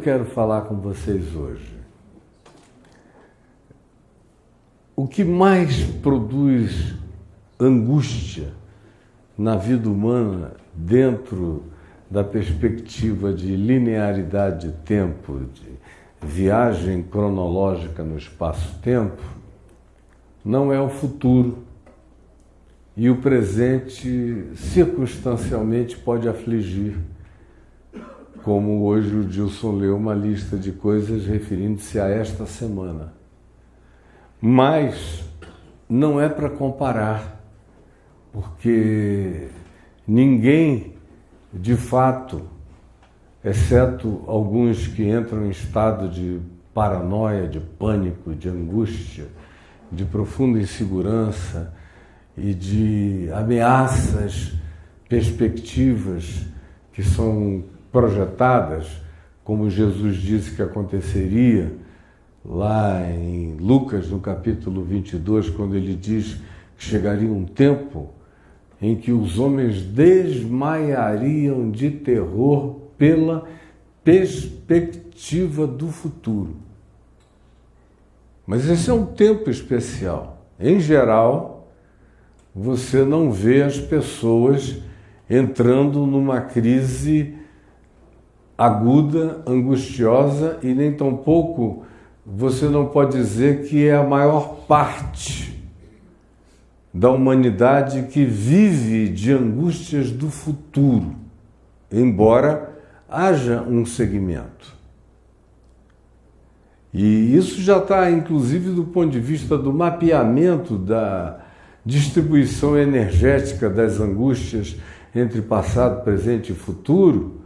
quero falar com vocês hoje? O que mais produz angústia na vida humana dentro da perspectiva de linearidade de tempo, de viagem cronológica no espaço-tempo, não é o futuro. E o presente, circunstancialmente, pode afligir. Como hoje o Dilson leu uma lista de coisas referindo-se a esta semana. Mas não é para comparar, porque ninguém, de fato, exceto alguns que entram em estado de paranoia, de pânico, de angústia, de profunda insegurança e de ameaças, perspectivas que são projetadas, como Jesus disse que aconteceria lá em Lucas, no capítulo 22, quando ele diz que chegaria um tempo em que os homens desmaiariam de terror pela perspectiva do futuro. Mas esse é um tempo especial. Em geral, você não vê as pessoas entrando numa crise aguda, angustiosa, e nem tampouco você não pode dizer que é a maior parte da humanidade que vive de angústias do futuro, embora haja um segmento. E isso já está, inclusive, do ponto de vista do mapeamento da distribuição energética das angústias entre passado, presente e futuro.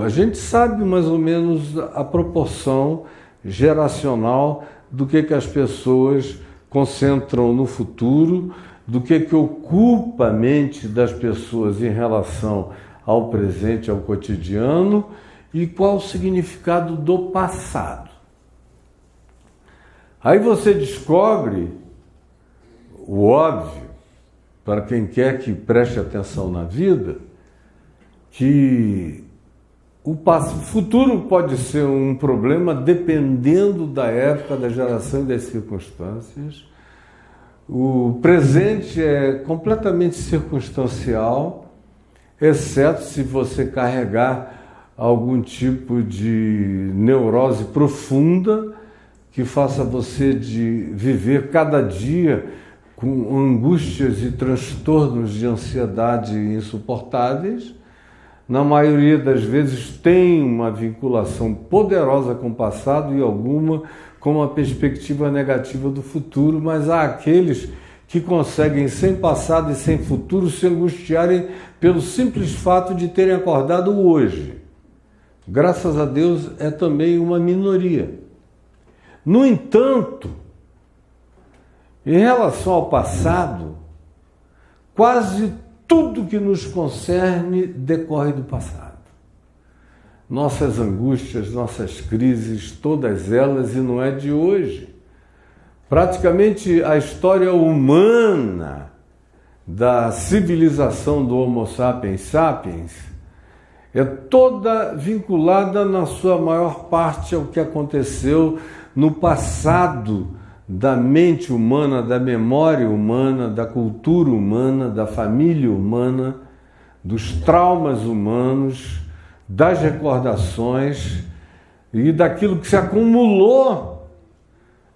A gente sabe mais ou menos a proporção geracional do que as pessoas concentram no futuro, do que ocupa a mente das pessoas em relação ao presente, ao cotidiano, e qual o significado do passado. Aí você descobre o óbvio, para quem quer que preste atenção na vida, que o futuro pode ser um problema dependendo da época, da geração e das circunstâncias. O presente é completamente circunstancial, exceto se você carregar algum tipo de neurose profunda que faça você de viver cada dia com angústias e transtornos de ansiedade insuportáveis. Na maioria das vezes tem uma vinculação poderosa com o passado e alguma com uma perspectiva negativa do futuro, mas há aqueles que conseguem, sem passado e sem futuro, se angustiarem pelo simples fato de terem acordado hoje. Graças a Deus, é também uma minoria. No entanto, em relação ao passado, quase tudo que nos concerne decorre do passado. Nossas angústias, nossas crises, todas elas, e não é de hoje. Praticamente a história humana da civilização do Homo sapiens sapiens é toda vinculada, na sua maior parte, ao que aconteceu no passado da mente humana, da memória humana, da cultura humana, da família humana, dos traumas humanos, das recordações e daquilo que se acumulou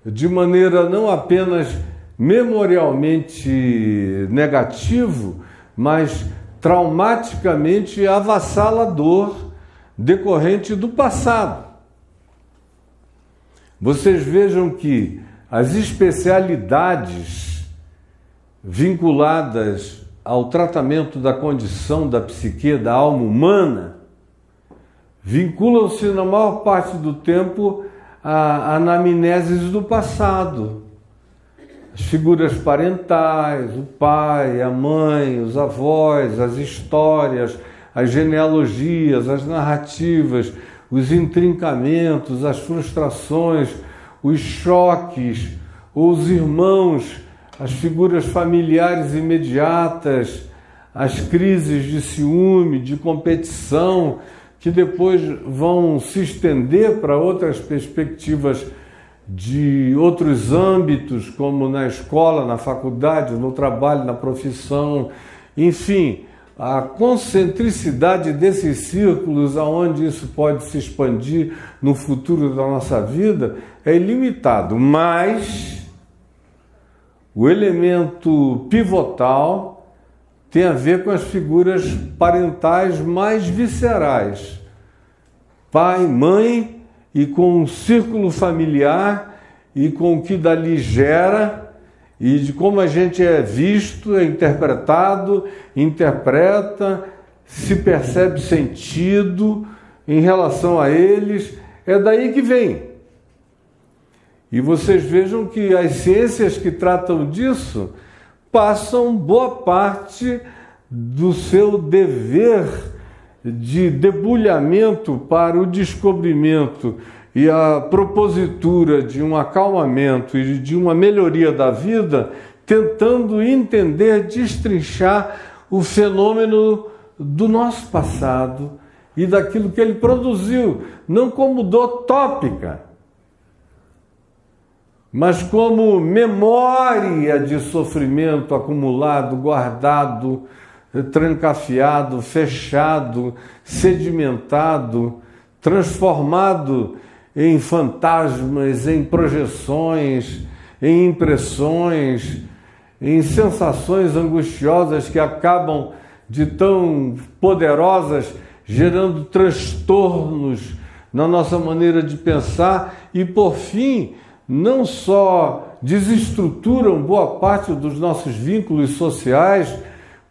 de maneira não apenas memorialmente negativo, mas traumaticamente avassalador, decorrente do passado. Vocês vejam que as especialidades vinculadas ao tratamento da condição da psique, da alma humana, vinculam-se na maior parte do tempo a anamneses do passado. As figuras parentais, o pai, a mãe, os avós, as histórias, as genealogias, as narrativas, os intrincamentos, as frustrações, os choques, os irmãos, as figuras familiares imediatas, as crises de ciúme, de competição, que depois vão se estender para outras perspectivas de outros âmbitos, como na escola, na faculdade, no trabalho, na profissão, enfim, a concentricidade desses círculos, aonde isso pode se expandir no futuro da nossa vida, é ilimitado, mas o elemento pivotal tem a ver com as figuras parentais mais viscerais, pai, mãe, e com o círculo familiar e com o que dali gera e de como a gente é visto, é interpretado, interpreta, se percebe sentido em relação a eles, é daí que vem. E vocês vejam que as ciências que tratam disso passam boa parte do seu dever de debulhamento para o descobrimento e a propositura de um acalmamento e de uma melhoria da vida, tentando entender, destrinchar o fenômeno do nosso passado e daquilo que ele produziu, não como dor tópica, mas como memória de sofrimento acumulado, guardado, trancafiado, fechado, sedimentado, transformado em fantasmas, em projeções, em impressões, em sensações angustiosas que acabam de tão poderosas, gerando transtornos na nossa maneira de pensar e, por fim, não só desestruturam boa parte dos nossos vínculos sociais,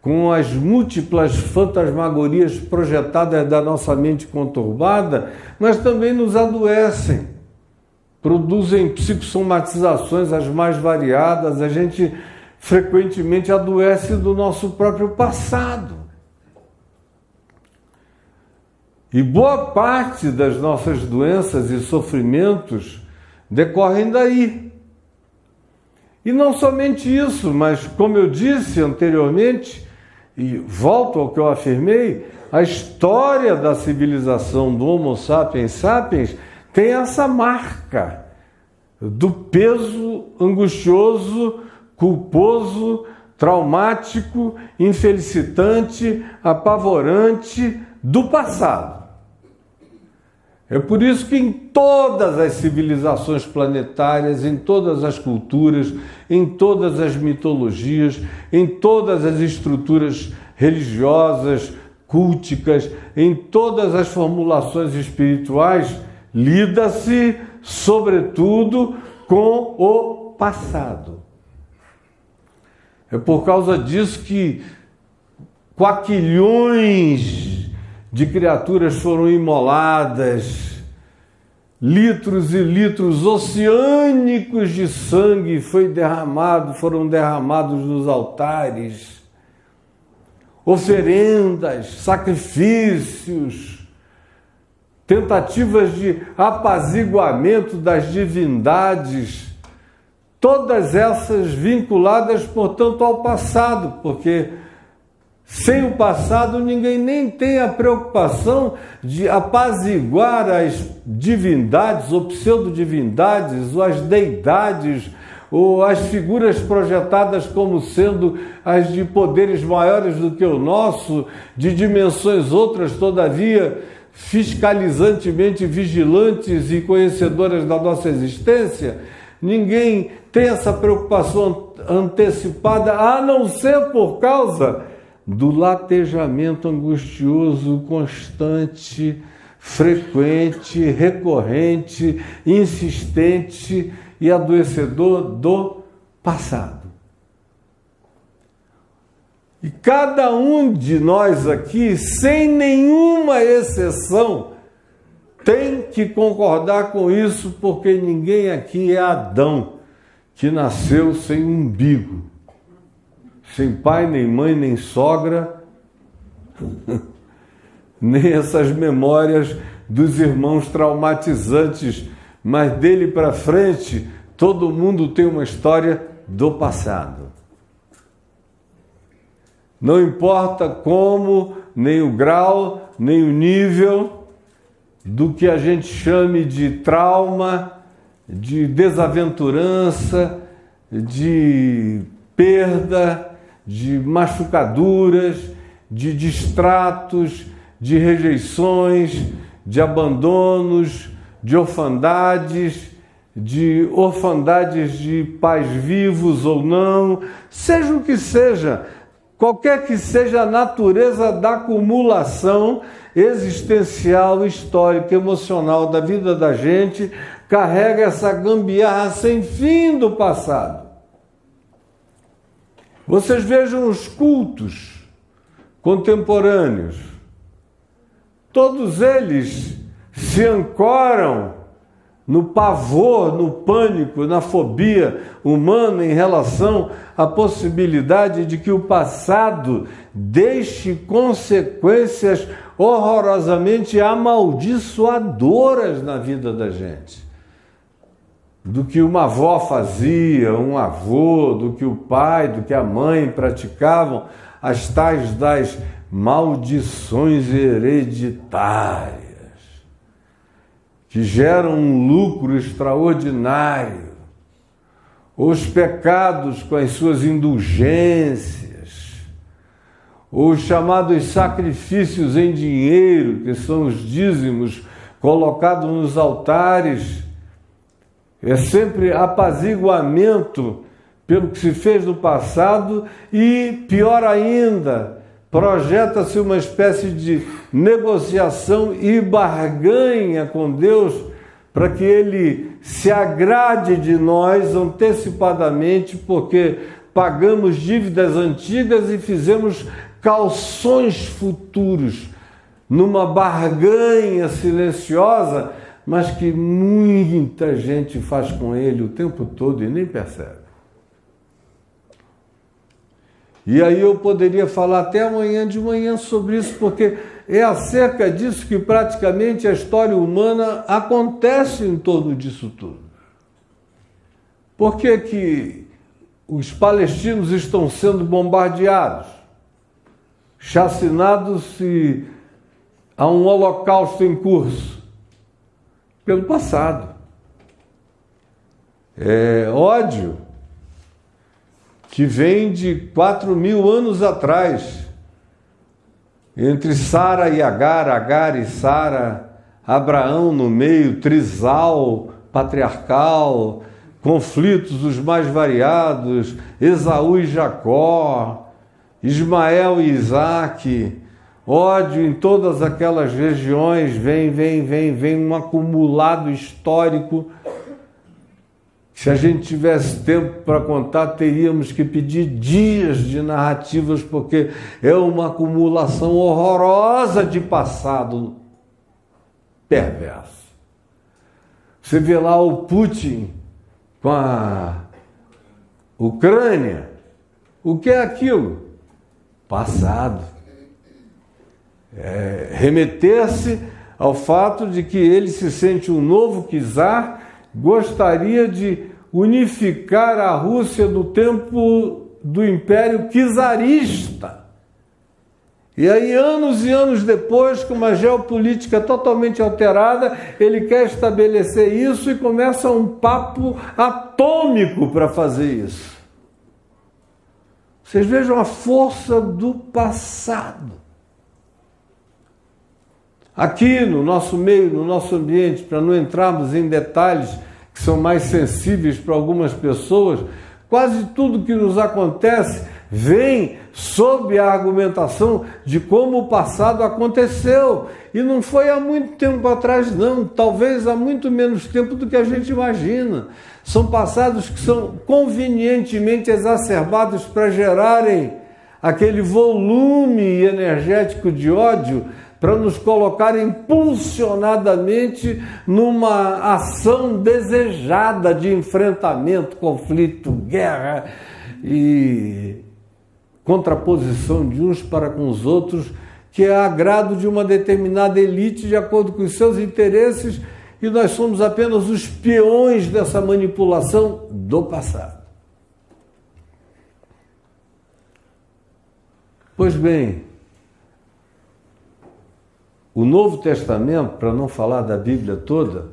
com as múltiplas fantasmagorias projetadas da nossa mente conturbada, mas também nos adoecem, produzem psicossomatizações as mais variadas, a gente frequentemente adoece do nosso próprio passado. E boa parte das nossas doenças e sofrimentos decorrem daí. E não somente isso, mas como eu disse anteriormente, e volto ao que eu afirmei, a história da civilização do Homo sapiens sapiens tem essa marca do peso angustioso, culposo, traumático, infelicitante, apavorante do passado. É por isso que em todas as civilizações planetárias, em todas as culturas, em todas as mitologias, em todas as estruturas religiosas, culticas, em todas as formulações espirituais, lida-se, sobretudo, com o passado. É por causa disso que quaquilhões de criaturas foram imoladas, litros e litros oceânicos de sangue foram derramados nos altares, oferendas, sacrifícios, tentativas de apaziguamento das divindades, todas essas vinculadas, portanto, ao passado, porque sem o passado, ninguém nem tem a preocupação de apaziguar as divindades ou pseudodivindades, ou as deidades, ou as figuras projetadas como sendo as de poderes maiores do que o nosso, de dimensões outras, todavia, fiscalizantemente vigilantes e conhecedoras da nossa existência. Ninguém tem essa preocupação antecipada, a não ser por causa do latejamento angustioso, constante, frequente, recorrente, insistente e adoecedor do passado. E cada um de nós aqui, sem nenhuma exceção, tem que concordar com isso, porque ninguém aqui é Adão, que nasceu sem umbigo. Sem pai, nem mãe, nem sogra, nem essas memórias dos irmãos traumatizantes, mas dele para frente, todo mundo tem uma história do passado. Não importa como, nem o grau, nem o nível, do que a gente chame de trauma, de desaventurança, de perda, de machucaduras, de distratos, de rejeições, de abandonos, de orfandades de pais vivos ou não, seja o que seja, qualquer que seja a natureza da acumulação existencial, histórica, emocional da vida da gente, carrega essa gambiarra sem fim do passado. Vocês vejam os cultos contemporâneos, todos eles se ancoram no pavor, no pânico, na fobia humana em relação à possibilidade de que o passado deixe consequências horrorosamente amaldiçoadoras na vida da gente. Do que uma avó fazia, um avô, do que o pai, do que a mãe praticavam, as tais das maldições hereditárias, que geram um lucro extraordinário, ou os pecados com as suas indulgências, ou os chamados sacrifícios em dinheiro, que são os dízimos colocados nos altares. É sempre apaziguamento pelo que se fez no passado e, pior ainda, projeta-se uma espécie de negociação e barganha com Deus para que Ele se agrade de nós antecipadamente, porque pagamos dívidas antigas e fizemos calções futuros numa barganha silenciosa, mas que muita gente faz com Ele o tempo todo e nem percebe. E aí eu poderia falar até amanhã de manhã sobre isso, porque é acerca disso que praticamente a história humana acontece em torno disso tudo. Por que que os palestinos estão sendo bombardeados, chacinados e há um holocausto em curso? Pelo passado. É ódio que vem de 4.000 anos atrás, entre Sara e Agar, Agar e Sara, Abraão no meio, trisal, patriarcal, conflitos os mais variados, Esaú e Jacó, Ismael e Isaque, ódio em todas aquelas regiões, vem um acumulado histórico. Se a gente tivesse tempo para contar, teríamos que pedir dias de narrativas, porque é uma acumulação horrorosa de passado perverso. Você vê lá o Putin com a Ucrânia. O que é aquilo? Passado. Remeter-se ao fato de que ele se sente um novo czar, gostaria de unificar a Rússia do tempo do Império Czarista. E aí, anos e anos depois, com uma geopolítica totalmente alterada, ele quer estabelecer isso e começa um papo atômico para fazer isso. Vocês vejam a força do passado. Aqui no nosso meio, no nosso ambiente, para não entrarmos em detalhes que são mais sensíveis para algumas pessoas, quase tudo que nos acontece vem sob a argumentação de como o passado aconteceu. E não foi há muito tempo atrás, não. Talvez há muito menos tempo do que a gente imagina. São passados que são convenientemente exacerbados para gerarem aquele volume energético de ódio, para nos colocar impulsionadamente numa ação desejada de enfrentamento, conflito, guerra e contraposição de uns para com os outros, que é agrado de uma determinada elite de acordo com os seus interesses, e nós somos apenas os peões dessa manipulação do passado. Pois bem, o Novo Testamento, para não falar da Bíblia toda,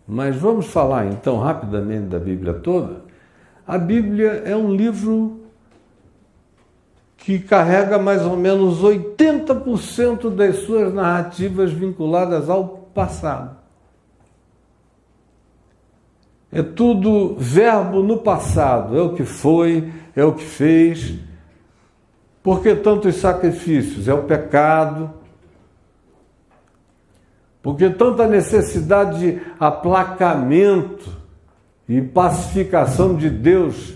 mas vamos falar então rapidamente da Bíblia toda. A Bíblia é um livro que carrega mais ou menos 80% das suas narrativas vinculadas ao passado. É tudo verbo no passado, é o que foi, é o que fez. Por que tantos sacrifícios? É o pecado. Por que tanta necessidade de aplacamento e pacificação de Deus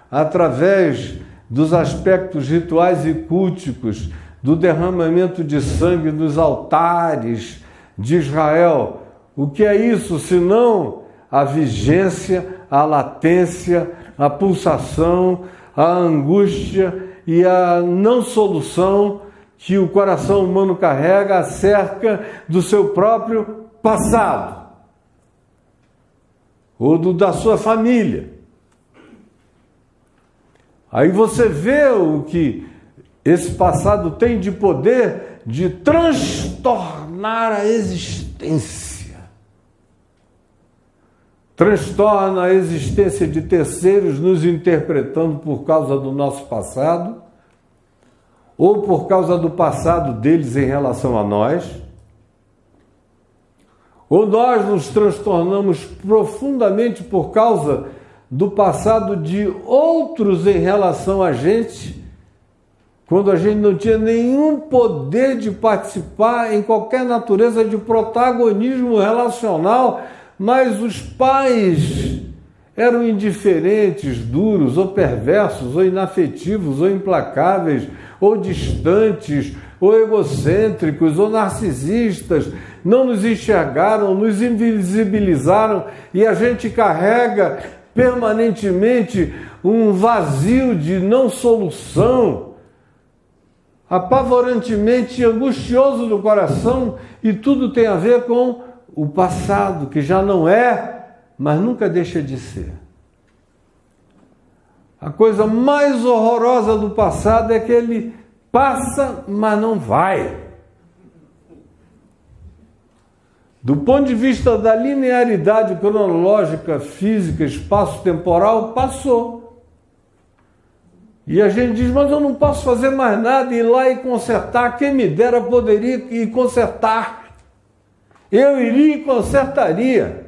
através dos aspectos rituais e culticos, do derramamento de sangue nos altares de Israel? O que é isso, senão a vigência, a latência, a pulsação, a angústia e a não solução que o coração humano carrega acerca do seu próprio passado ou da sua família. Aí você vê o que esse passado tem de poder de transtornar a existência. Transtorna a existência de terceiros nos interpretando por causa do nosso passado ou por causa do passado deles em relação a nós, ou nós nos transtornamos profundamente por causa do passado de outros em relação a gente, quando a gente não tinha nenhum poder de participar em qualquer natureza de protagonismo relacional, mas os pais eram indiferentes, duros, ou perversos, ou inafetivos, ou implacáveis, ou distantes, ou egocêntricos, ou narcisistas, não nos enxergaram, nos invisibilizaram, e a gente carrega permanentemente um vazio de não solução, apavorantemente angustioso no coração, e tudo tem a ver com o passado, que já não é, mas nunca deixa de ser. A coisa mais horrorosa do passado é que ele passa, mas não vai. Do ponto de vista da linearidade cronológica, física, espaço-temporal, passou. E a gente diz, mas eu não posso fazer mais nada, ir lá e consertar. Quem me dera poderia ir consertar. Eu iria e consertaria.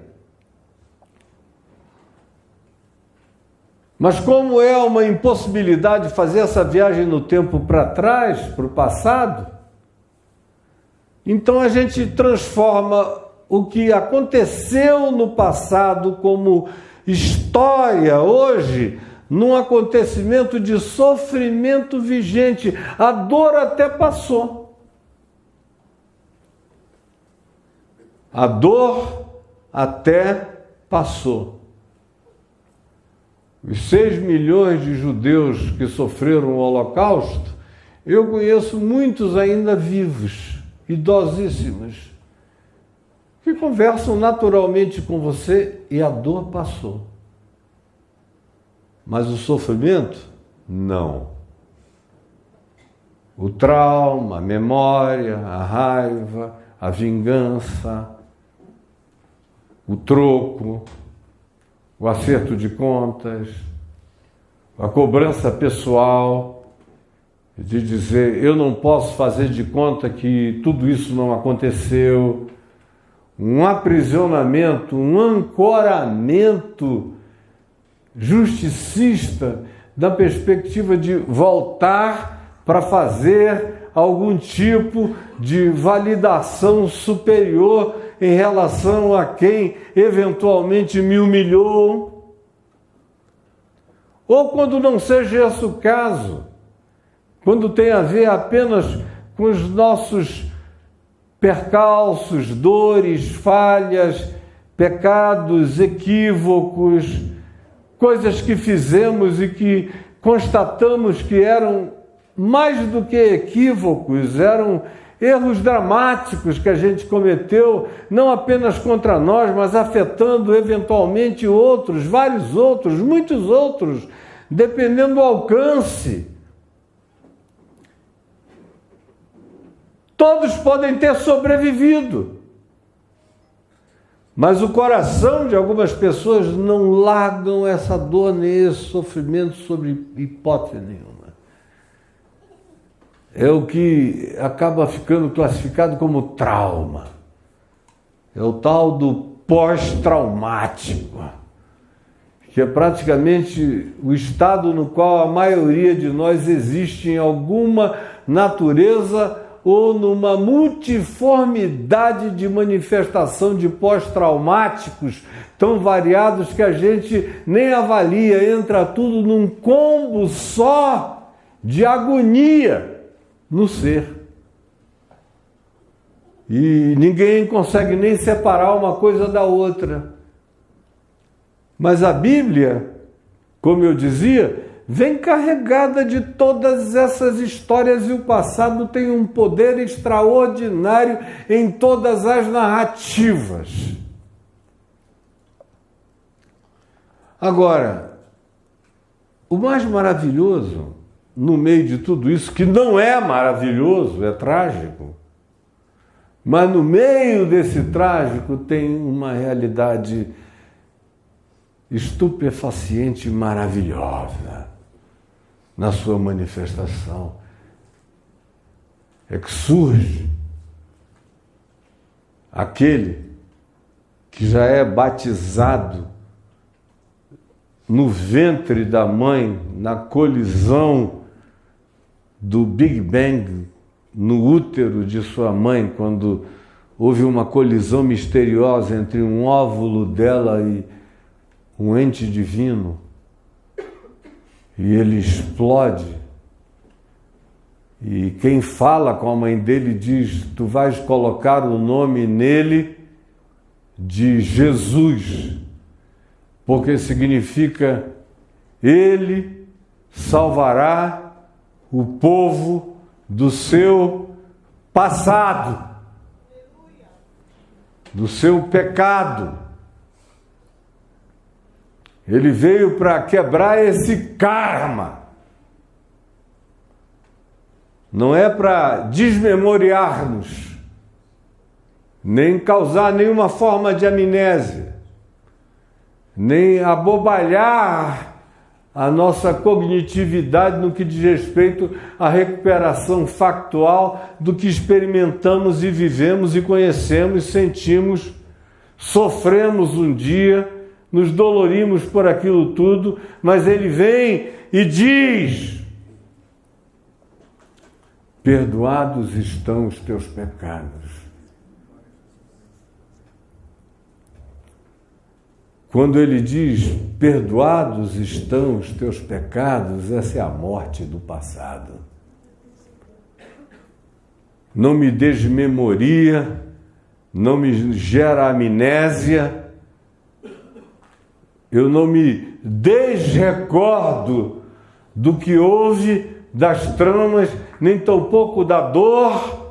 Mas como é uma impossibilidade fazer essa viagem no tempo para trás, para o passado, então a gente transforma o que aconteceu no passado como história hoje num acontecimento de sofrimento vigente. A dor até passou. A dor até passou. Os 6 milhões de judeus que sofreram o Holocausto, eu conheço muitos ainda vivos, idosíssimos, que conversam naturalmente com você e a dor passou. Mas o sofrimento, não. O trauma, a memória, a raiva, a vingança, o troco, o acerto de contas, a cobrança pessoal, de dizer, eu não posso fazer de conta que tudo isso não aconteceu, um aprisionamento, um ancoramento justicista da perspectiva de voltar para fazer algum tipo de validação superior em relação a quem eventualmente me humilhou. Ou quando não seja esse o caso, quando tem a ver apenas com os nossos percalços, dores, falhas, pecados, equívocos, coisas que fizemos e que constatamos que eram mais do que equívocos, eram erros dramáticos que a gente cometeu, não apenas contra nós, mas afetando eventualmente outros, vários outros, muitos outros, dependendo do alcance. todos podem ter sobrevivido. Mas o coração de algumas pessoas não largam essa dor nem esse sofrimento sobre hipótese nenhuma. É o que acaba ficando classificado como trauma. É o tal do pós-traumático, que é praticamente o estado no qual a maioria de nós existe em alguma natureza ou numa multiformidade de manifestação de pós-traumáticos tão variados que a gente nem avalia, entra tudo num combo só de agonia no ser. E ninguém consegue nem separar uma coisa da outra. Mas a Bíblia, como eu dizia, vem carregada de todas essas histórias e o passado tem um poder extraordinário em todas as narrativas. Agora, o mais maravilhoso, no meio de tudo isso, que não é maravilhoso, é trágico, mas no meio desse trágico tem uma realidade estupefaciente e maravilhosa na sua manifestação. É que surge aquele que já é batizado no ventre da mãe, na colisão do Big Bang, no útero de sua mãe, quando houve uma colisão misteriosa entre um óvulo dela e um ente divino, e ele explode, e quem fala com a mãe dele diz: tu vais colocar o nome nele de Jesus, porque significa ele salvará o povo do seu passado, do seu pecado. Ele veio para quebrar esse karma. Não é para desmemoriar-nos, nem causar nenhuma forma de amnésia, nem abobalhar a nossa cognitividade no que diz respeito à recuperação factual do que experimentamos e vivemos e conhecemos, sentimos, sofremos um dia, nos dolorimos por aquilo tudo, mas ele vem e diz: perdoados estão os teus pecados. Quando ele diz perdoados estão os teus pecados, essa é a morte do passado. Não me desmemoria, não me gera amnésia, eu não me desrecordo do que houve, das tramas, nem tampouco da dor.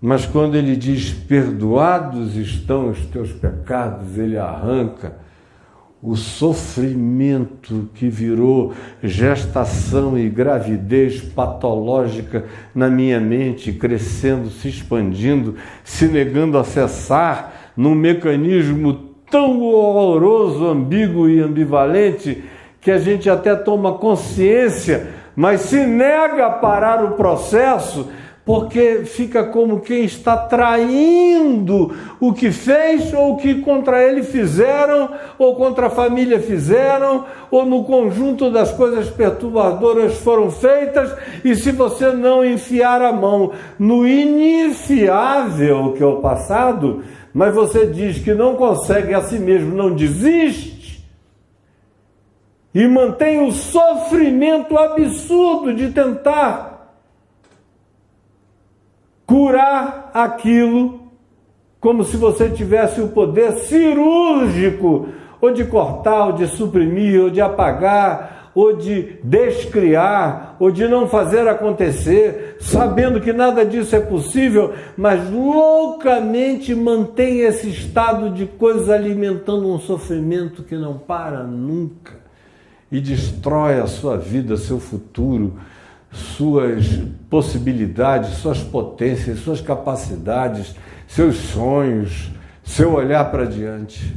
Mas quando ele diz perdoados estão os teus pecados, ele arranca o sofrimento que virou gestação e gravidez patológica na minha mente, crescendo, se expandindo, se negando a cessar num mecanismo tão horroroso, ambíguo e ambivalente, que a gente até toma consciência, mas se nega a parar o processo, porque fica como quem está traindo o que fez ou o que contra ele fizeram, ou contra a família fizeram, ou no conjunto das coisas perturbadoras foram feitas, e se você não enfiar a mão no inenfiável que é o passado, mas você diz que não consegue a si mesmo, não desiste, e mantém o sofrimento absurdo de tentar curar aquilo como se você tivesse o poder cirúrgico, ou de cortar, ou de suprimir, ou de apagar, ou de descriar, ou de não fazer acontecer, sabendo que nada disso é possível, mas loucamente mantém esse estado de coisas alimentando um sofrimento que não para nunca e destrói a sua vida, seu futuro, suas possibilidades, suas potências, suas capacidades, seus sonhos, seu olhar para diante.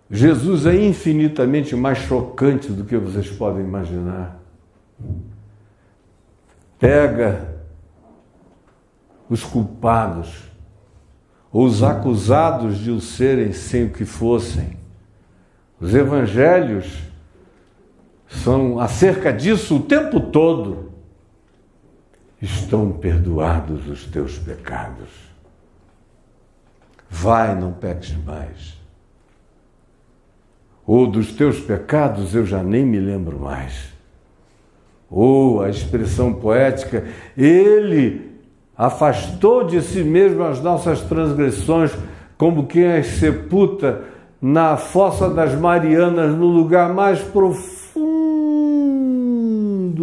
Jesus é infinitamente mais chocante do que vocês podem imaginar. Pega os culpados, ou os acusados de o serem sem o que fossem. Os evangelhos são acerca disso o tempo todo. Estão perdoados os teus pecados. Vai, não peques mais. Ou dos teus pecados eu já nem me lembro mais. Ou a expressão poética, ele afastou de si mesmo as nossas transgressões, como quem as sepulta na fossa das Marianas, no lugar mais profundo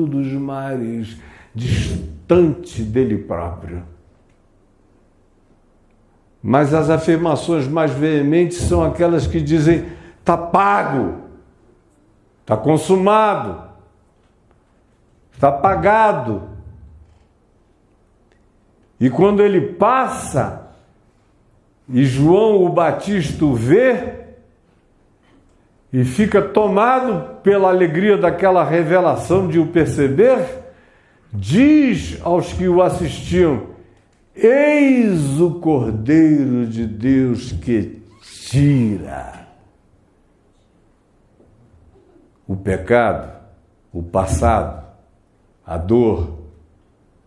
dos mares, distante dele próprio. Mas as afirmações mais veementes são aquelas que dizem: está pago, está consumado, está pagado. E quando ele passa, e João o Batista o vê, e fica tomado pela alegria daquela revelação de o perceber, diz aos que o assistiam: eis o Cordeiro de Deus que tira o pecado, o passado, a dor,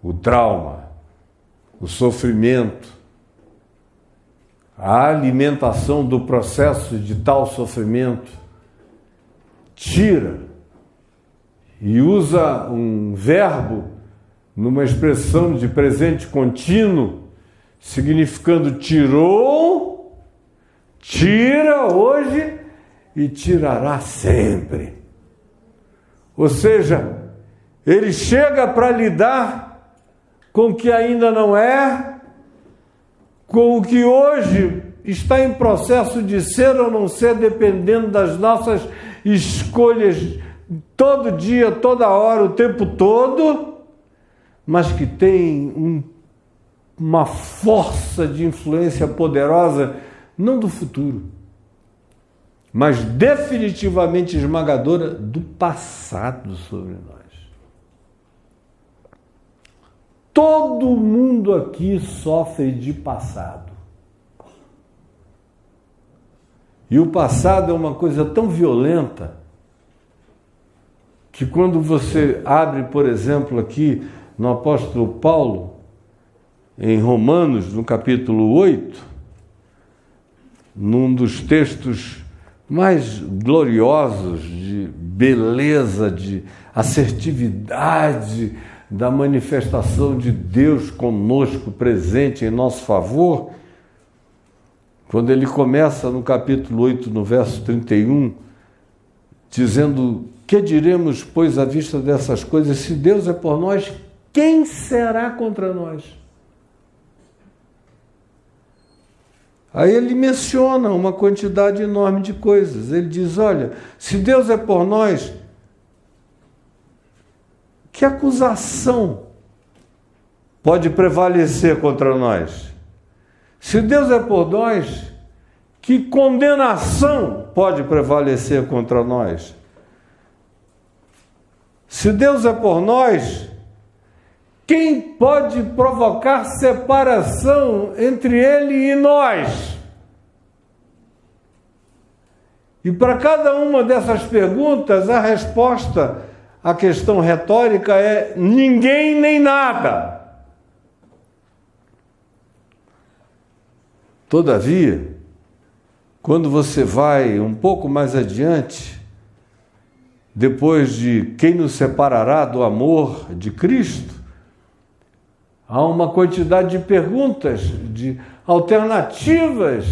o trauma, o sofrimento, a alimentação do processo de tal sofrimento, tira, e usa um verbo numa expressão de presente contínuo, significando tirou, tira hoje e tirará sempre. Ou seja, ele chega para lidar com o que ainda não é, com o que hoje está em processo de ser ou não ser, dependendo das nossas escolhas todo dia, toda hora, o tempo todo, mas que tem uma força de influência poderosa, não do futuro, mas definitivamente esmagadora do passado sobre nós. Todo mundo aqui sofre de passado. E o passado é uma coisa tão violenta que quando você abre, por exemplo, aqui no apóstolo Paulo, em Romanos, no capítulo 8, num dos textos mais gloriosos de beleza, de assertividade, da manifestação de Deus conosco, presente em nosso favor, quando ele começa no capítulo 8, no verso 31, dizendo: que diremos, pois, à vista dessas coisas? Se Deus é por nós, quem será contra nós? Aí ele menciona uma quantidade enorme de coisas. Ele diz: olha, se Deus é por nós, que acusação pode prevalecer contra nós? Se Deus é por nós, que condenação pode prevalecer contra nós? Se Deus é por nós, quem pode provocar separação entre Ele e nós? E para cada uma dessas perguntas, a resposta à questão retórica é: ninguém nem nada. Todavia, quando você vai um pouco mais adiante, depois de quem nos separará do amor de Cristo, há uma quantidade de perguntas, de alternativas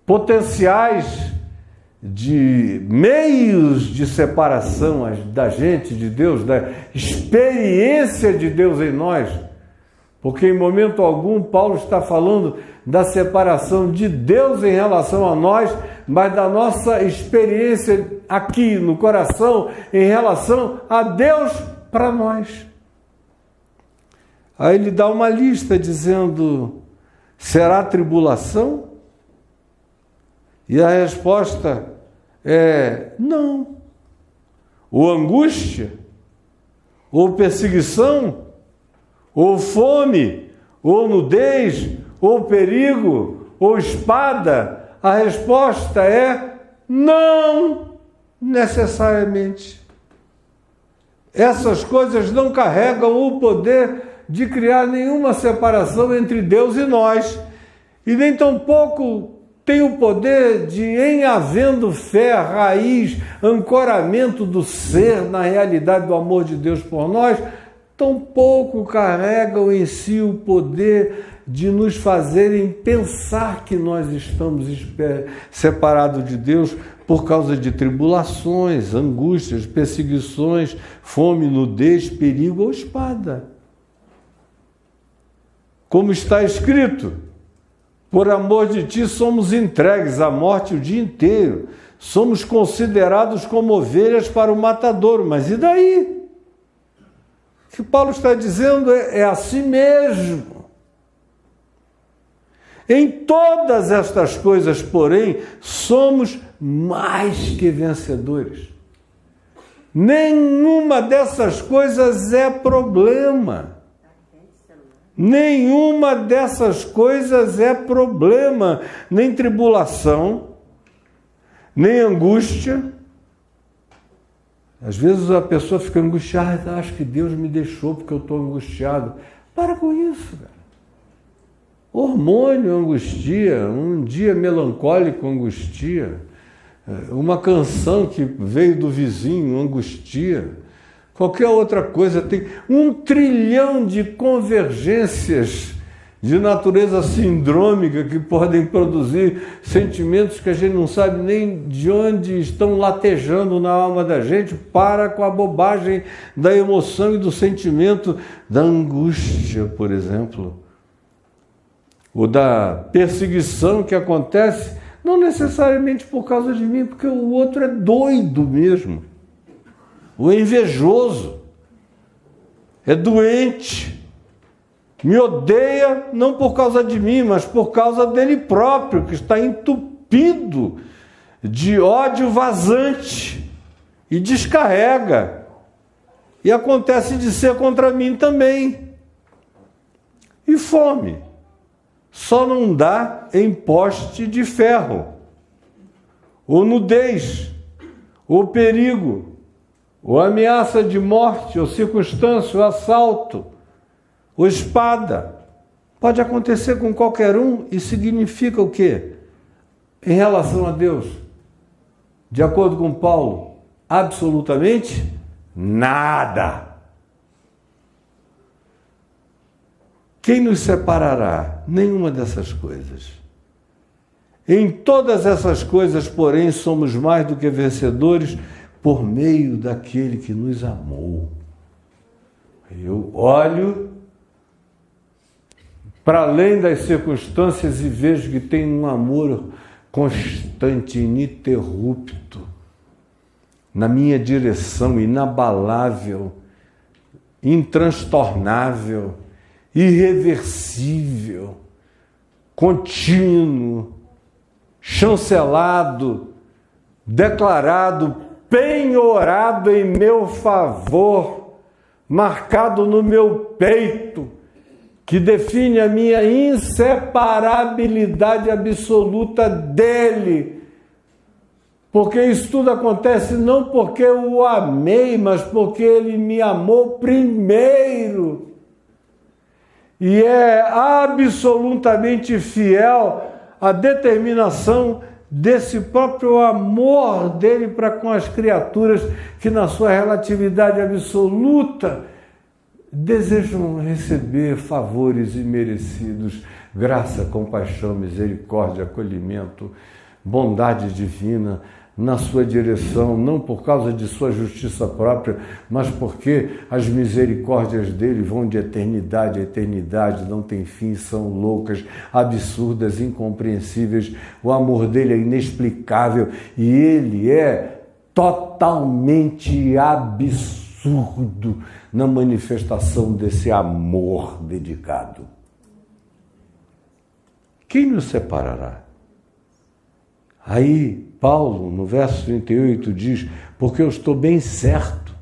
potenciais, de meios de separação da gente de Deus, da experiência de Deus em nós. Porque em momento algum Paulo está falando da separação de Deus em relação a nós, mas da nossa experiência aqui no coração em relação a Deus para nós. Aí ele dá uma lista dizendo: será tribulação? E a resposta é não. Ou angústia, ou perseguição, ou fome, ou nudez, ou perigo, ou espada. A resposta é não necessariamente. Essas coisas não carregam o poder de criar nenhuma separação entre Deus e nós, e nem tampouco tem o poder de, em havendo fé, raiz, ancoramento do ser na realidade do amor de Deus por nós, tampouco carregam em si o poder de nos fazerem pensar que nós estamos separados de Deus por causa de tribulações, angústias, perseguições, fome, nudez, perigo ou espada. Como está escrito: por amor de ti somos entregues à morte o dia inteiro, somos considerados como ovelhas para o matadouro. Mas e daí? O que Paulo está dizendo é assim mesmo. Em todas estas coisas, porém, somos mais que vencedores. Nenhuma dessas coisas é problema. Nenhuma dessas coisas é problema, nem tribulação, nem angústia. Às vezes a pessoa fica angustiada: acho que Deus me deixou porque eu estou angustiado. Para com isso, cara. Hormônio angustia, um dia melancólico angustia, uma canção que veio do vizinho angustia. Qualquer outra coisa tem 1 trilhão de convergências de natureza sindrômica que podem produzir sentimentos que a gente não sabe nem de onde estão latejando na alma da gente. Para com a bobagem da emoção e do sentimento da angústia, por exemplo, ou da perseguição que acontece, não necessariamente por causa de mim, porque o outro é doido mesmo. O invejoso é doente, me odeia não por causa de mim, mas por causa dele próprio, que está entupido de ódio vazante e descarrega. E acontece de ser contra mim também. E fome só não dá em poste de ferro, ou nudez, ou perigo, ou ameaça de morte, ou circunstância, ou assalto, ou espada. Pode acontecer com qualquer um e significa o quê? Em relação a Deus, de acordo com Paulo, absolutamente nada. Quem nos separará? Nenhuma dessas coisas. Em todas essas coisas, porém, somos mais do que vencedores por meio daquele que nos amou. Eu olho para além das circunstâncias e vejo que tem um amor constante, ininterrupto, na minha direção, inabalável, intranstornável, irreversível, contínuo, chancelado, declarado, penhorado em meu favor, marcado no meu peito, que define a minha inseparabilidade absoluta dele. Porque isso tudo acontece não porque eu o amei, mas porque ele me amou primeiro. E é absolutamente fiel à determinação desse próprio amor dele para com as criaturas que, na sua relatividade absoluta, desejam receber favores imerecidos, graça, compaixão, misericórdia, acolhimento, bondade divina na sua direção, não por causa de sua justiça própria, mas porque as misericórdias dele vão de eternidade a eternidade, não tem fim, são loucas, absurdas, incompreensíveis. O amor dele é inexplicável e ele é totalmente absurdo na manifestação desse amor dedicado. Quem nos separará? Aí, Paulo, no verso 38, diz, porque eu estou bem certo,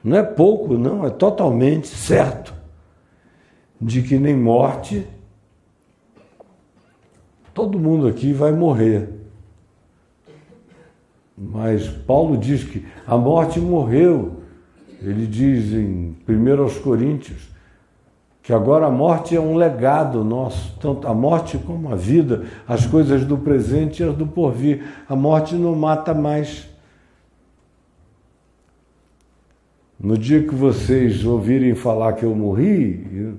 não é pouco, não, é totalmente certo, de que nem morte, todo mundo aqui vai morrer. Mas Paulo diz que a morte morreu. Ele diz em 1 Coríntios, que agora a morte é um legado nosso, tanto a morte como a vida, as coisas do presente e as do porvir. A morte não mata mais. No dia que vocês ouvirem falar que eu morri,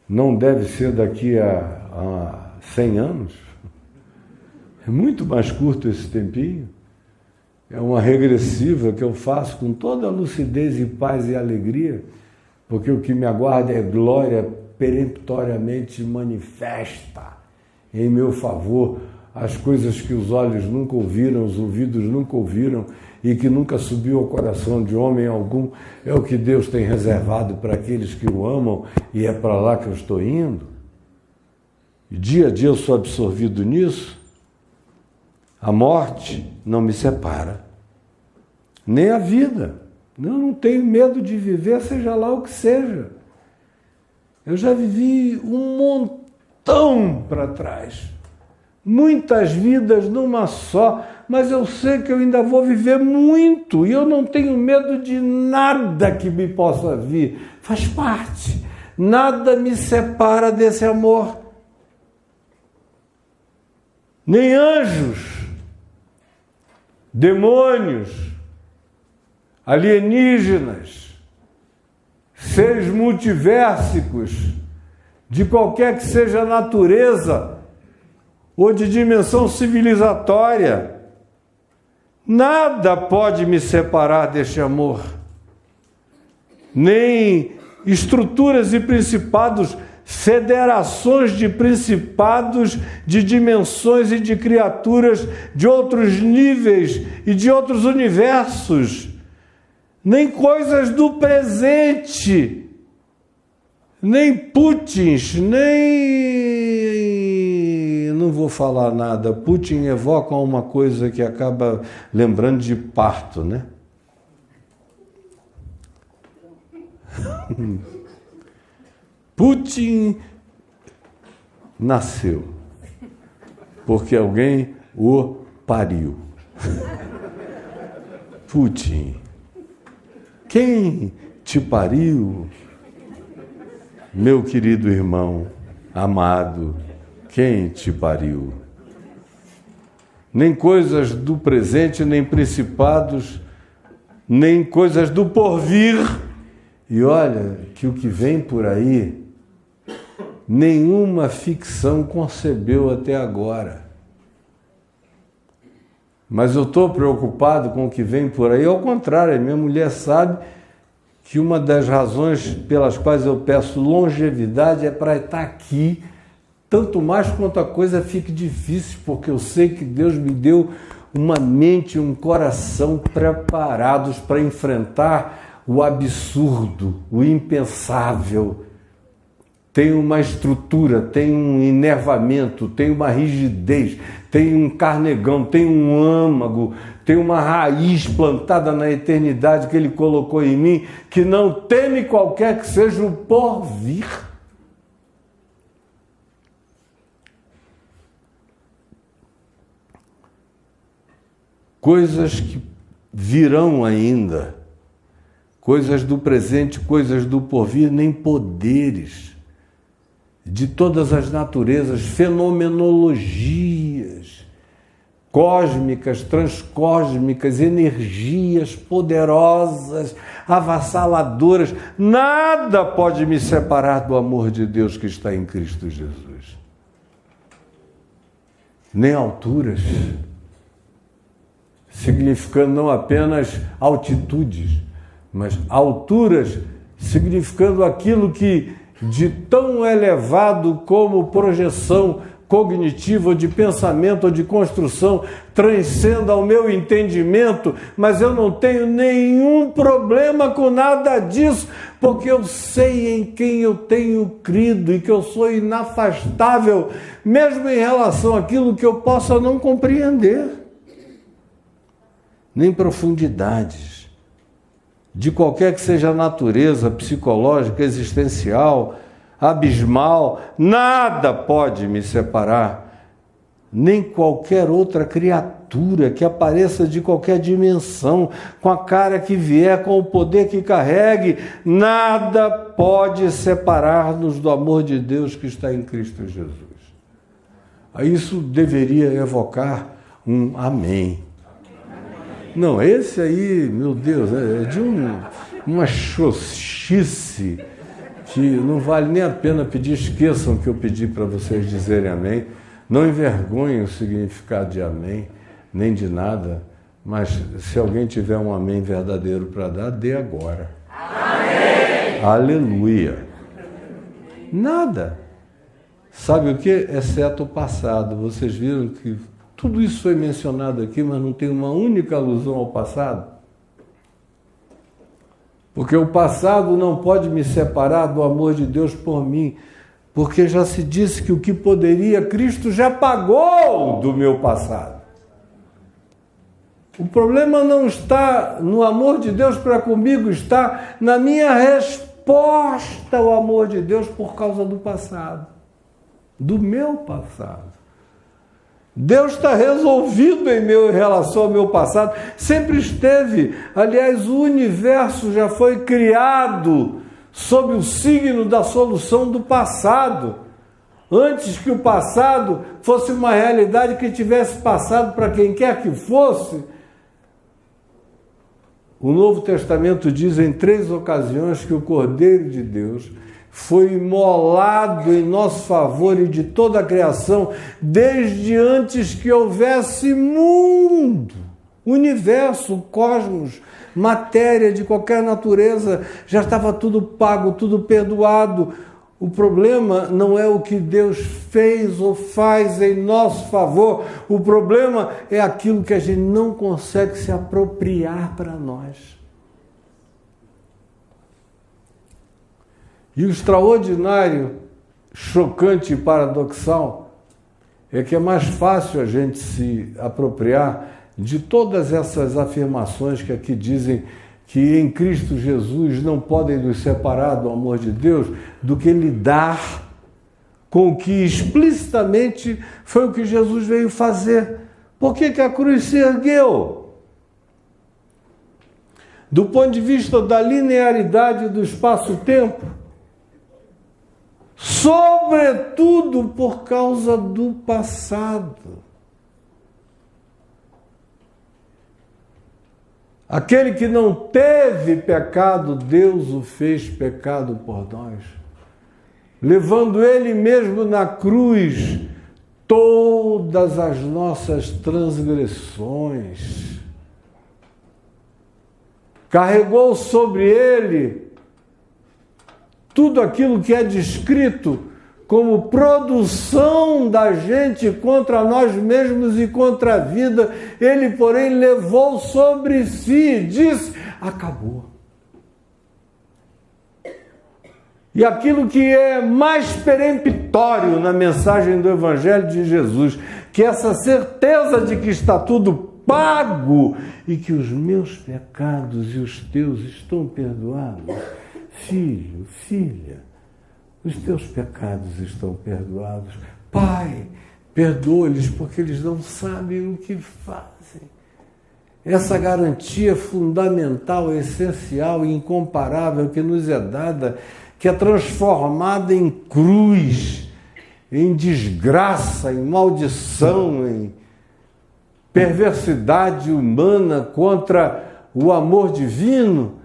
não deve ser daqui a 100 anos, é muito mais curto esse tempinho, é uma regressiva que eu faço com toda a lucidez e paz e alegria, porque o que me aguarda é glória peremptoriamente manifesta em meu favor, as coisas que os olhos nunca ouviram, os ouvidos nunca ouviram e que nunca subiu ao coração de homem algum, é o que Deus tem reservado para aqueles que o amam e é para lá que eu estou indo. E dia a dia eu sou absorvido nisso. A morte não me separa, nem a vida. Eu não tenho medo de viver, seja lá o que seja. Eu já vivi um montão para trás. Muitas vidas numa só, mas eu sei que eu ainda vou viver muito e eu não tenho medo de nada que me possa vir. Faz parte. Nada me separa desse amor. Nem anjos, demônios, alienígenas, seres multiversicos, de qualquer que seja a natureza ou de dimensão civilizatória, nada pode me separar deste amor. Nem estruturas e principados, federações de principados, de dimensões e de criaturas de outros níveis e de outros universos, nem coisas do presente, nem Putins, nem... não vou falar nada. Putin evoca uma coisa que acaba lembrando de parto, né? Putin nasceu porque alguém o pariu. Putin. Quem te pariu, meu querido irmão, amado, quem te pariu? Nem coisas do presente, nem principados, nem coisas do porvir. E olha que o que vem por aí, nenhuma ficção concebeu até agora. Mas eu estou preocupado com o que vem por aí. Ao contrário, minha mulher sabe que uma das razões pelas quais eu peço longevidade é para estar aqui, tanto mais quanto a coisa fique difícil, porque eu sei que Deus me deu uma mente e um coração preparados para enfrentar o absurdo, o impensável. Tem uma estrutura, tem um enervamento, tem uma rigidez, tem um carnegão, tem um âmago, tem uma raiz plantada na eternidade que Ele colocou em mim, que não teme qualquer que seja o porvir. Coisas que virão ainda, coisas do presente, coisas do porvir, nem poderes de todas as naturezas, fenomenologias cósmicas, transcósmicas, energias poderosas, avassaladoras, nada pode me separar do amor de Deus que está em Cristo Jesus. Nem alturas, significando não apenas altitudes, mas alturas, significando aquilo que de tão elevado como projeção cognitiva, de pensamento ou de construção, transcenda o meu entendimento, mas eu não tenho nenhum problema com nada disso, porque eu sei em quem eu tenho crido e que eu sou inafastável, mesmo em relação àquilo que eu possa não compreender, nem profundidades, de qualquer que seja a natureza psicológica, existencial, abismal, nada pode me separar, nem qualquer outra criatura que apareça de qualquer dimensão, com a cara que vier, com o poder que carregue, nada pode separar-nos do amor de Deus que está em Cristo Jesus. Isso deveria evocar um amém. Não, esse aí, meu Deus, é de uma xoxice que não vale nem a pena pedir. Esqueçam que eu pedi para vocês dizerem amém. Não envergonhem o significado de amém, nem de nada, mas se alguém tiver um amém verdadeiro para dar, dê agora. Amém! Aleluia! Nada. Sabe o que? Exceto o passado. Vocês viram que tudo isso foi mencionado aqui, mas não tem uma única alusão ao passado. Porque o passado não pode me separar do amor de Deus por mim, porque já se disse que o que poderia, Cristo já pagou do meu passado. O problema não está no amor de Deus para comigo, está na minha resposta ao amor de Deus por causa do passado, do meu passado. Deus está resolvido em relação ao meu passado, sempre esteve. Aliás, o universo já foi criado sob o signo da solução do passado, antes que o passado fosse uma realidade que tivesse passado para quem quer que fosse. O Novo Testamento diz em 3 ocasiões que o Cordeiro de Deus foi imolado em nosso favor e de toda a criação, desde antes que houvesse mundo, universo, cosmos, matéria de qualquer natureza, já estava tudo pago, tudo perdoado. O problema não é o que Deus fez ou faz em nosso favor, o problema é aquilo que a gente não consegue se apropriar para nós. E o extraordinário, chocante e paradoxal é que é mais fácil a gente se apropriar de todas essas afirmações que aqui dizem que em Cristo Jesus não podem nos separar do amor de Deus, do que lidar com o que explicitamente foi o que Jesus veio fazer. Por que a cruz se ergueu? Do ponto de vista da linearidade do espaço-tempo, sobretudo por causa do passado. Aquele que não teve pecado, Deus o fez pecado por nós, levando Ele mesmo na cruz todas as nossas transgressões. Carregou sobre Ele tudo aquilo que é descrito como produção da gente contra nós mesmos e contra a vida. Ele, porém, levou sobre si e disse: acabou. E aquilo que é mais peremptório na mensagem do Evangelho de Jesus, que essa certeza de que está tudo pago e que os meus pecados e os teus estão perdoados. Filho, filha, os teus pecados estão perdoados. Pai, perdoa-lhes porque eles não sabem o que fazem. Essa garantia fundamental, essencial e incomparável que nos é dada, que é transformada em cruz, em desgraça, em maldição, em perversidade humana contra o amor divino,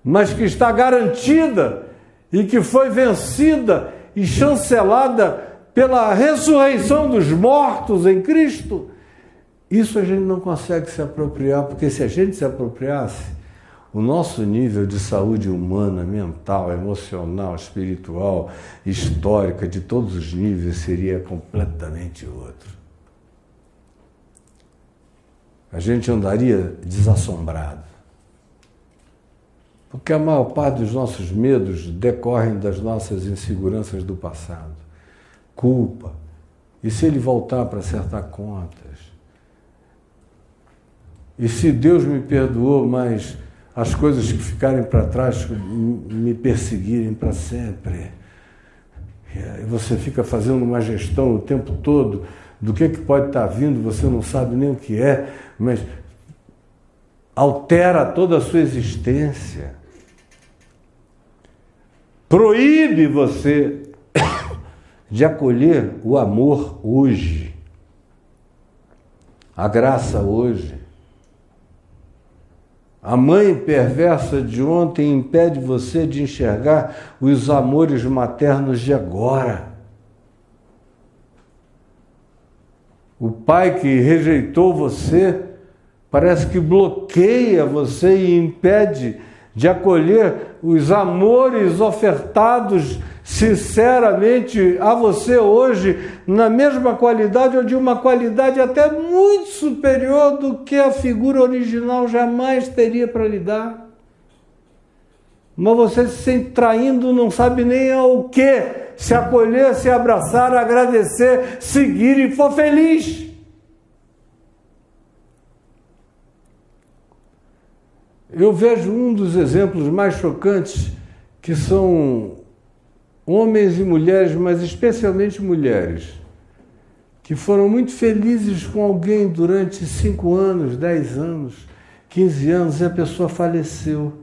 mas que está garantida e que foi vencida e chancelada pela ressurreição dos mortos em Cristo. Isso a gente não consegue se apropriar, porque se a gente se apropriasse, o nosso nível de saúde humana, mental, emocional, espiritual, histórica, de todos os níveis, seria completamente outro. A gente andaria desassombrado. Porque a maior parte dos nossos medos decorrem das nossas inseguranças do passado. Culpa. E se ele voltar para acertar contas? E se Deus me perdoou, mas as coisas que ficarem para trás me perseguirem para sempre? E você fica fazendo uma gestão o tempo todo do que pode estar vindo, você não sabe nem o que é, mas altera toda a sua existência. Proíbe você de acolher o amor hoje, a graça hoje. A mãe perversa de ontem impede você de enxergar os amores maternos de agora. O pai que rejeitou você parece que bloqueia você e impede de acolher os amores ofertados sinceramente a você hoje, na mesma qualidade ou de uma qualidade até muito superior do que a figura original jamais teria para lhe dar. Mas você se sente traindo, não sabe nem ao que se acolher, se abraçar, agradecer, seguir e for feliz. Eu vejo um dos exemplos mais chocantes, que são homens e mulheres, mas especialmente mulheres, que foram muito felizes com alguém durante 5 anos, 10 anos, 15 anos, e a pessoa faleceu.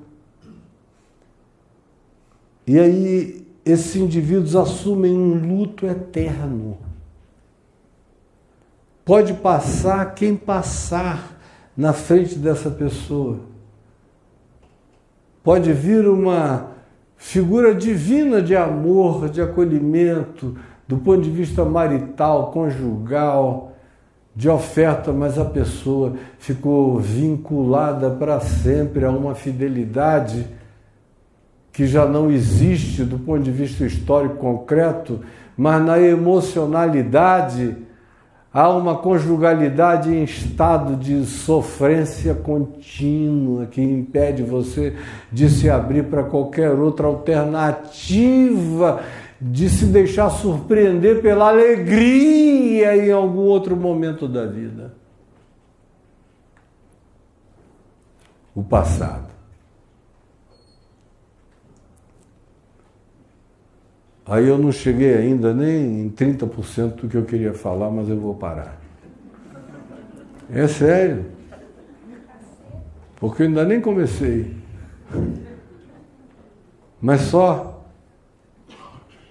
E aí esses indivíduos assumem um luto eterno. Pode passar quem passar na frente dessa pessoa. Pode vir uma figura divina de amor, de acolhimento, do ponto de vista marital, conjugal, de oferta, mas a pessoa ficou vinculada para sempre a uma fidelidade que já não existe do ponto de vista histórico concreto, mas na emocionalidade há uma conjugalidade em estado de sofrência contínua que impede você de se abrir para qualquer outra alternativa, de se deixar surpreender pela alegria em algum outro momento da vida. O passado. Aí eu não cheguei ainda nem em 30% do que eu queria falar, mas eu vou parar. É sério. Porque eu ainda nem comecei. Mas só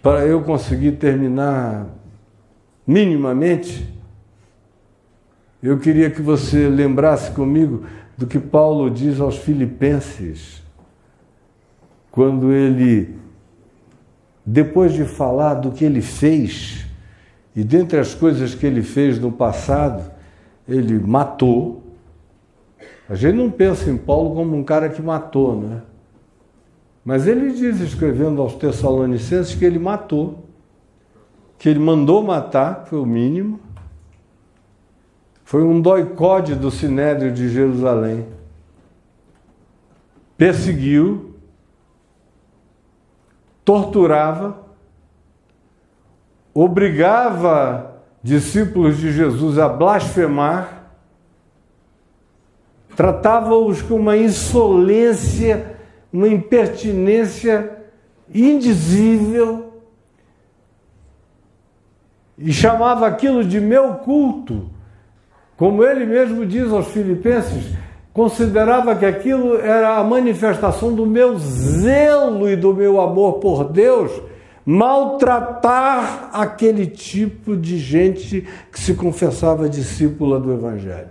para eu conseguir terminar minimamente, eu queria que você lembrasse comigo do que Paulo diz aos Filipenses, quando ele, depois de falar do que ele fez, e dentre as coisas que ele fez no passado, ele matou. A gente não pensa em Paulo como um cara que matou, né? Mas ele diz, escrevendo aos Tessalonicenses, que ele matou, que ele mandou matar, foi o mínimo. Foi um doicode do Sinédrio de Jerusalém. Perseguiu, torturava, obrigava discípulos de Jesus a blasfemar, tratava-os com uma insolência, uma impertinência indizível, e chamava aquilo de meu culto, como ele mesmo diz aos Filipenses, considerava que aquilo era a manifestação do meu zelo e do meu amor por Deus, maltratar aquele tipo de gente que se confessava discípula do Evangelho.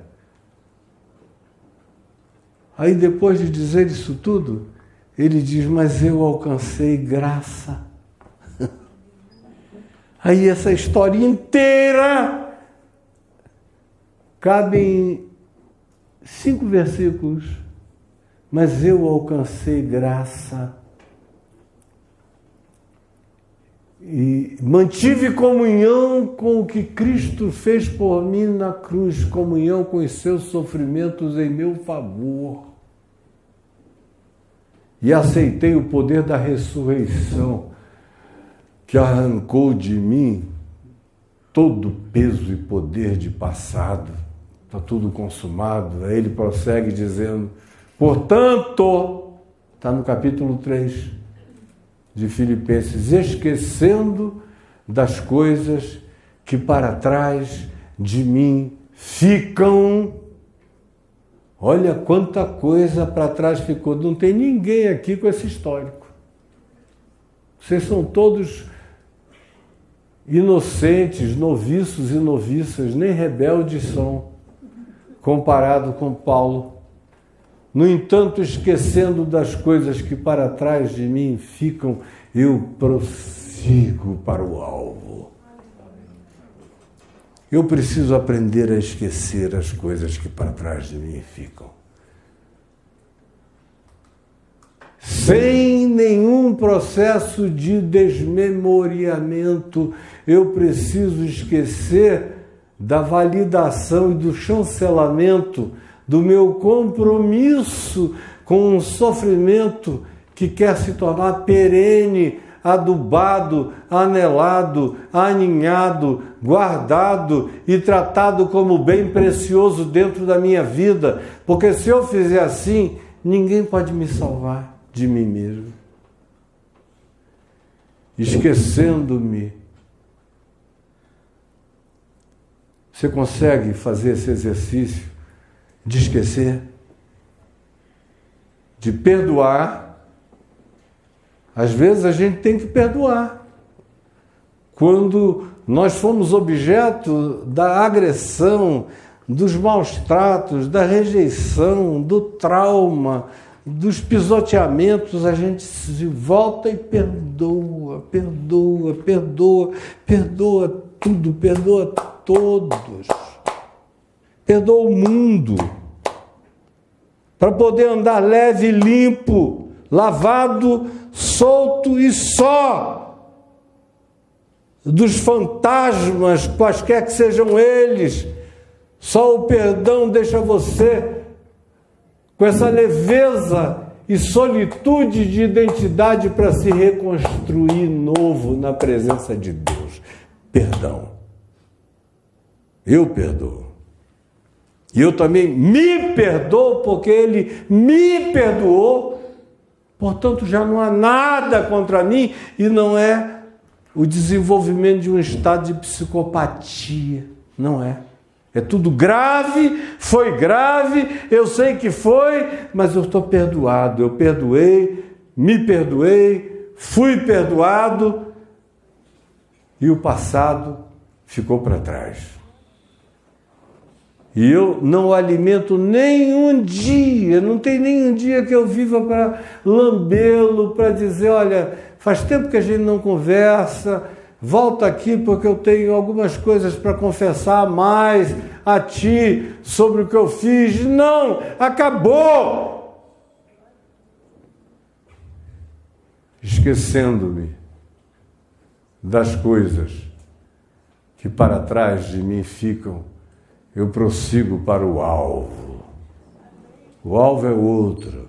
Aí depois de dizer isso tudo, ele diz, mas eu alcancei graça. Aí essa história inteira cabem 5 versículos, mas eu alcancei graça e mantive comunhão com o que Cristo fez por mim na cruz, comunhão com os seus sofrimentos em meu favor. E aceitei o poder da ressurreição, que arrancou de mim todo o peso e poder de passado. Está tudo consumado. Aí ele prossegue dizendo, portanto, está no capítulo 3 de Filipenses, esquecendo das coisas que para trás de mim ficam. Olha quanta coisa para trás ficou. Não tem ninguém aqui com esse histórico. Vocês são todos inocentes, noviços e noviças, nem rebeldes são, comparado com Paulo. No entanto, esquecendo das coisas que para trás de mim ficam, eu prossigo para o alvo. Eu preciso aprender a esquecer as coisas que para trás de mim ficam. Sem nenhum processo de desmemoriamento, eu preciso esquecer da validação e do chancelamento do meu compromisso com um sofrimento que quer se tornar perene, adubado, anelado, aninhado, guardado e tratado como bem precioso dentro da minha vida, porque se eu fizer assim, ninguém pode me salvar de mim mesmo. Esquecendo-me. Você consegue fazer esse exercício de esquecer? De perdoar? Às vezes a gente tem que perdoar. Quando nós fomos objeto da agressão, dos maus tratos, da rejeição, do trauma, dos pisoteamentos, a gente se volta e perdoa, perdoa, perdoa, perdoa tudo, perdoa todos. Perdoa o mundo. Para poder andar leve e limpo, lavado, solto e só dos fantasmas, quaisquer que sejam eles. Só o perdão deixa você com essa leveza e solitude de identidade para se reconstruir novo na presença de Deus. Perdão. Eu perdoo. E eu também me perdoo porque Ele me perdoou. Portanto, já não há nada contra mim e não é o desenvolvimento de um estado de psicopatia. Não é. É tudo grave, foi grave, eu sei que foi, mas eu estou perdoado. Eu perdoei, me perdoei, fui perdoado e o passado ficou para trás. E eu não o alimento nenhum dia, não tem nenhum dia que eu viva para lambê-lo, para dizer, olha, faz tempo que a gente não conversa, volta aqui porque eu tenho algumas coisas para confessar mais a ti sobre o que eu fiz. Não, acabou! Esquecendo-me das coisas que para trás de mim ficam, eu prossigo para o alvo. O alvo é outro.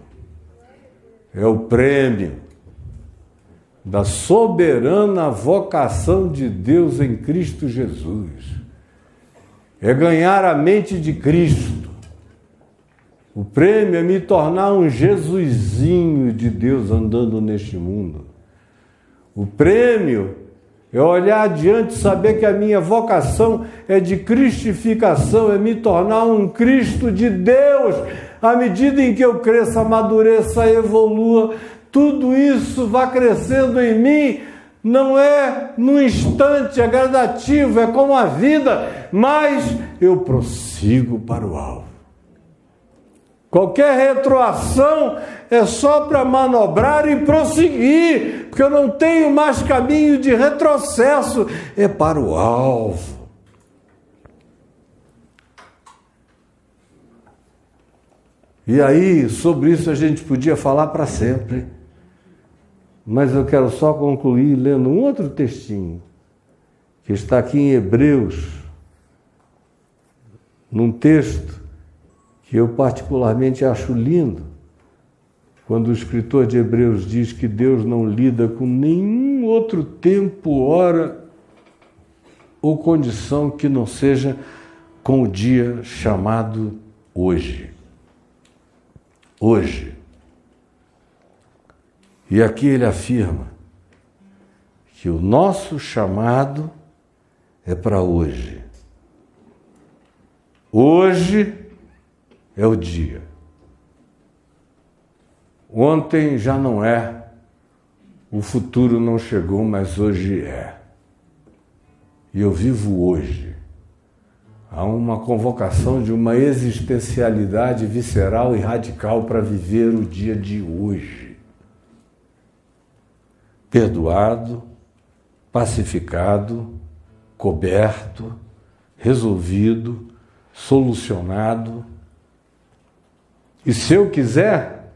É o prêmio da soberana vocação de Deus em Cristo Jesus. É ganhar a mente de Cristo. O prêmio é me tornar um Jesusinho de Deus andando neste mundo. O prêmio é olhar adiante e saber que a minha vocação é de cristificação, é me tornar um Cristo de Deus. À medida em que eu cresça, amadureça, evolua, tudo isso vai crescendo em mim. Não é num instante, é gradativo, é como a vida, mas eu prossigo para o alvo. Qualquer retroação é só para manobrar e prosseguir, porque eu não tenho mais caminho de retrocesso, é para o alvo. E aí, sobre isso a gente podia falar para sempre. Mas eu quero só concluir lendo um outro textinho, que está aqui em Hebreus, num texto que eu particularmente acho lindo, quando o escritor de Hebreus diz que Deus não lida com nenhum outro tempo, hora ou condição que não seja com o dia chamado hoje. Hoje. E aqui ele afirma que o nosso chamado é para hoje. Hoje é o dia. Ontem já não é, o futuro não chegou, mas hoje é. E eu vivo hoje. Há uma convocação de uma existencialidade visceral e radical para viver o dia de hoje. Perdoado, pacificado, coberto, resolvido, solucionado. E se eu quiser,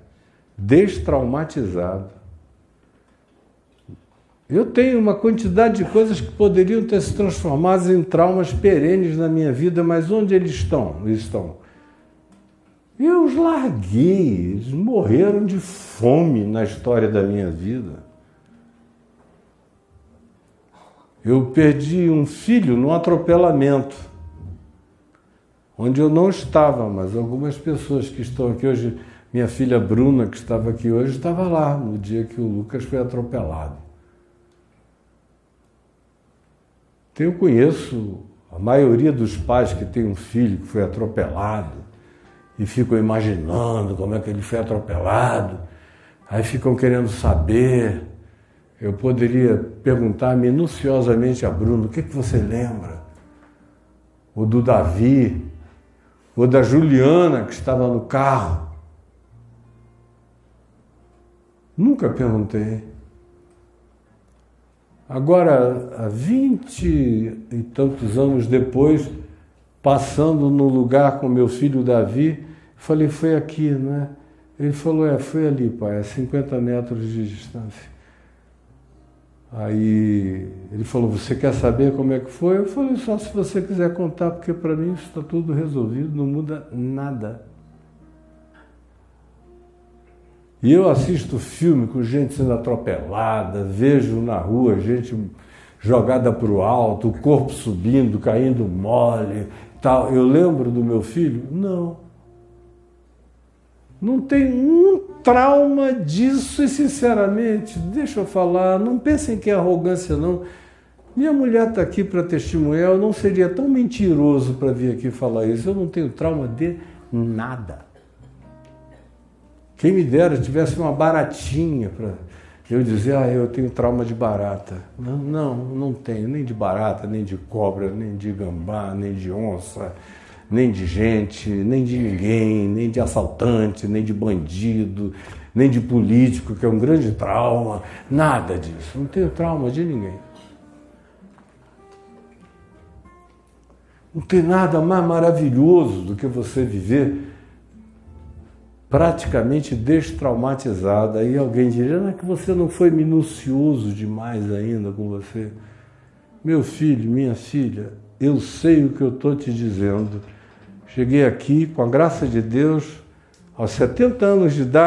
destraumatizado. Eu tenho uma quantidade de coisas que poderiam ter se transformado em traumas perenes na minha vida, mas onde eles estão? Eu os larguei, eles morreram de fome na história da minha vida. Eu perdi um filho num atropelamento, onde eu não estava, mas algumas pessoas que estão aqui hoje, minha filha Bruna, que estava aqui hoje, estava lá no dia que o Lucas foi atropelado. Eu conheço a maioria dos pais que tem um filho que foi atropelado e ficam imaginando como é que ele foi atropelado, aí ficam querendo saber. Eu poderia perguntar minuciosamente a Bruno, o que você lembra? Ou do Davi, ou da Juliana, que estava no carro. Nunca perguntei. Agora, há 20 e tantos anos depois, passando no lugar com meu filho Davi, falei, foi aqui, não é? Ele falou, foi ali, pai, a 50 metros de distância. Aí ele falou, você quer saber como é que foi? Eu falei, só se você quiser contar, porque para mim isso está tudo resolvido, não muda nada. E eu assisto filme com gente sendo atropelada, vejo na rua gente jogada para o alto, o corpo subindo, caindo mole, tal. Eu lembro do meu filho? Não. Não tem um trauma disso e, sinceramente, deixa eu falar, não pensem que é arrogância, não. Minha mulher está aqui para testemunhar, eu não seria tão mentiroso para vir aqui falar isso. Eu não tenho trauma de nada. Quem me dera tivesse uma baratinha para eu dizer, eu tenho trauma de barata. Não tenho, nem de barata, nem de cobra, nem de gambá, nem de onça, nem de gente, nem de ninguém, nem de assaltante, nem de bandido, nem de político, que é um grande trauma, nada disso. Não tenho trauma de ninguém. Não tem nada mais maravilhoso do que você viver praticamente destraumatizado. Aí alguém diria, não é que você não foi minucioso demais ainda com você? Meu filho, minha filha, eu sei o que eu estou te dizendo. Cheguei aqui, com a graça de Deus, aos 70 anos de idade,